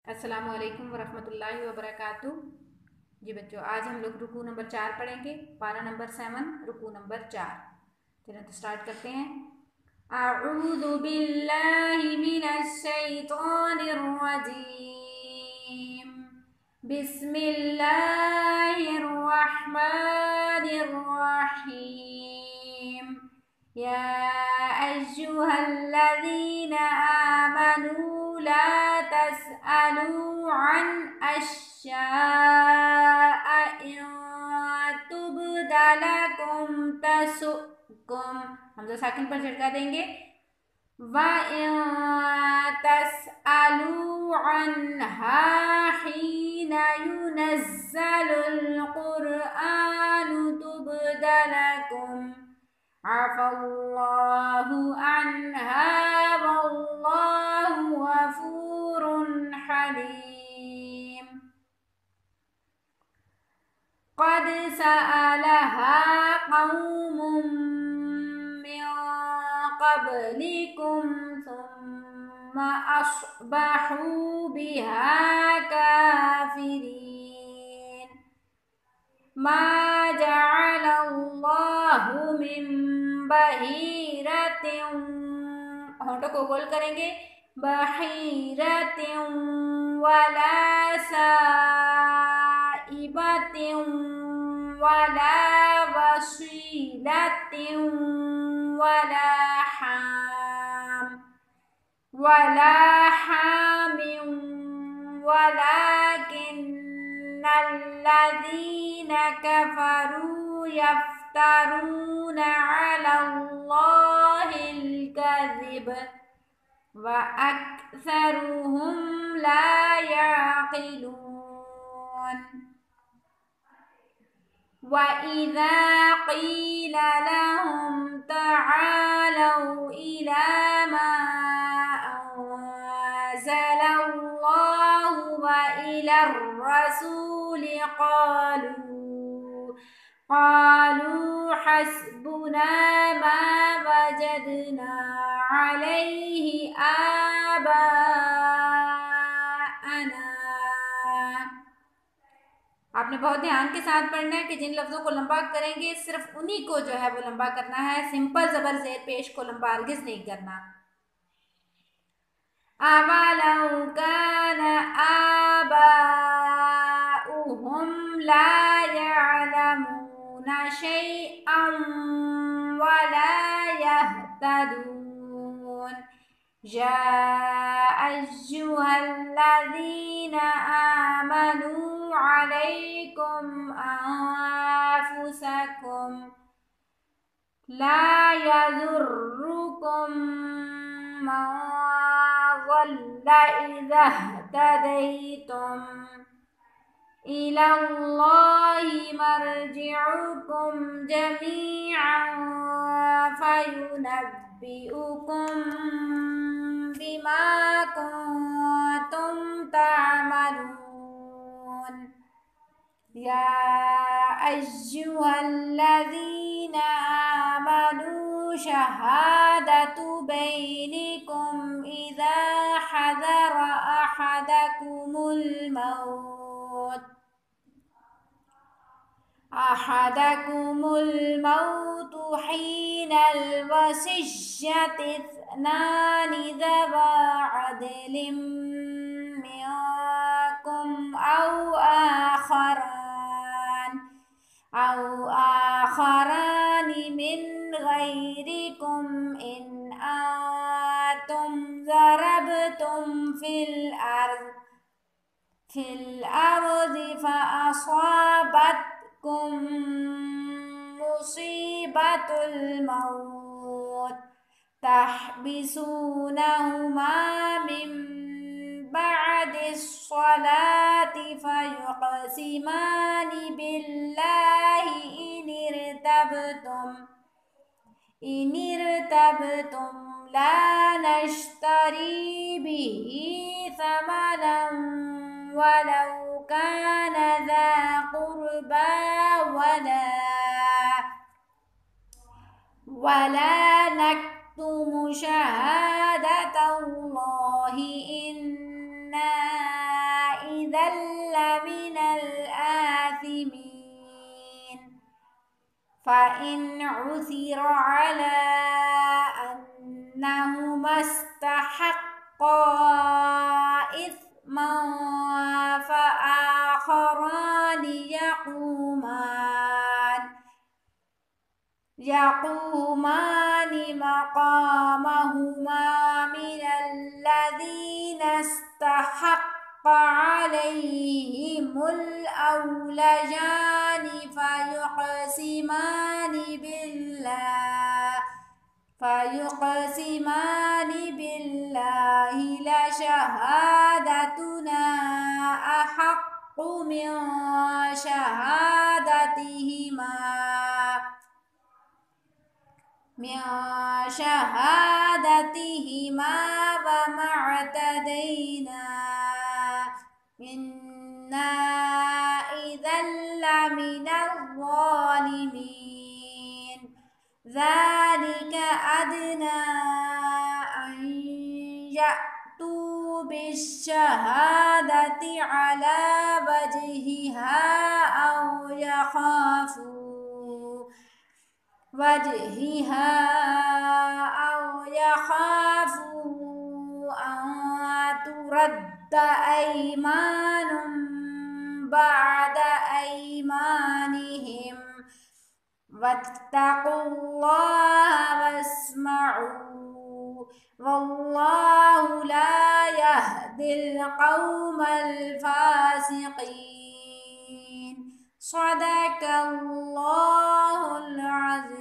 अस्सलामु अलैकुम वरहमतुल्लाहि वबरकातुह। जी बच्चों, आज हम लोग रुकू नंबर 4 पढ़ेंगे। पारा नंबर 7, रुकू नंबर 4। चलिए तो स्टार्ट करते हैं। अऊज़ु बिल्लाहि मिनश शैतानिर रजीम। बिस्मिल्लाहिर रहमानिर रहीम। या अय्युहल्लज़ीना आमनू ला तस्अलू अन अश्याअ इन तुबदा लकुम तसुकुम। हम जो साकिन पर झटका देंगे। व इन तस्अलू अन्हा हीना युनज़्ज़लुल क़ुरआनु तुबदा लकुम अफ़ल्लाहु अन्हा वल्लाहु गफ़ूरुन हलीम। क़द सअलहा क़ौमुम मिन क़ब्लिकुम सुम्मा अस्बहू बिहा काफ़िरीन। मा जअलल्लाहु मिन बहीरतिन, होंठों को गोल करेंगे, बहीरतिन वला साइबतिन वला वसीलतिन वला हामिन वलाकिन्नल्लज़ीना कफ़रू यफ्तरूना अलल्लाहिल कज़िब व अक्सरुहुम ला याक़िलून। व इज़ा क़ील लहुम तआलौ इला मा अंज़लल्लाहु व इलर रसूलि क़ालू हस्बुना मा वजदना अलैहि आबाअना। आपने बहुत ध्यान के साथ पढ़ना है कि जिन लफ्जों को लंबा करेंगे सिर्फ उन्हीं को जो है वो लंबा करना है। सिंपल जबर जेर पेश को लंबा हरगिज़ नहीं करना। अवलौ कान आबाउहुम ला यअलमूना शैअन वला यहतदून। या अय्युहल्लज़ीना आमनू अलैकुम अन्फुसकुम ला यज़ुर्रुकुम मन ज़ल्ल इज़ा इह्तदैतुम इलल्लाहि मर्जिउकुम जमीअन फयुनब्बिउकुम बिमा कुंतुम तअमलून। या अय्युहल्लज़ीना आमनू शहादतु बैनिकुम इज़ा हज़र अहदकुमुल मौत हीनल वसिय्यति इस्नानि ज़वा अदलिम मिनकुम आखरानि मिन गैरिकुम इन अंतुम ज़रबतुम फिल अर्ज़ि फ़असाबतकुम मुसीबतुल मौत तहबिसूनहुमा मिन बअदिस्सलाति फ़युक़सिमानि बिल्लाहि इन इर्तबतुम ला नश्तरी बिही समनन वलौ कान ज़ा क़ुर्बा वला नक्तुमु शहादतल्लाहि इन्ना फ़इन उसिर अला अन्नहुमा इस्तहक़्क़ा इस्मन फ़आख़रानि यक़ूमानि मक़ामहुमा मिनल्लज़ीना इस्तहक़्क़ अलैहिमुल औलजानि फ़युक़सिमानि बिल्लाहि लशहादतुना अहक्कु मिन शहादतिहिमा वमअतदैना इन्ना इज़न लमिनज़ ज़ालिमीन। ज़ालिक अदना अन यअतू बिश्शहादति अला वजहिहा औ यख़ाफू अन तुरद्द अयमानुम बअद अयमानिहिम वत्तक़ुल्लाह वस्मऊ वल्लाहु ला यहदिल क़ौमल फ़ासिक़ीन। सदक़ल्लाहुल अज़ीम।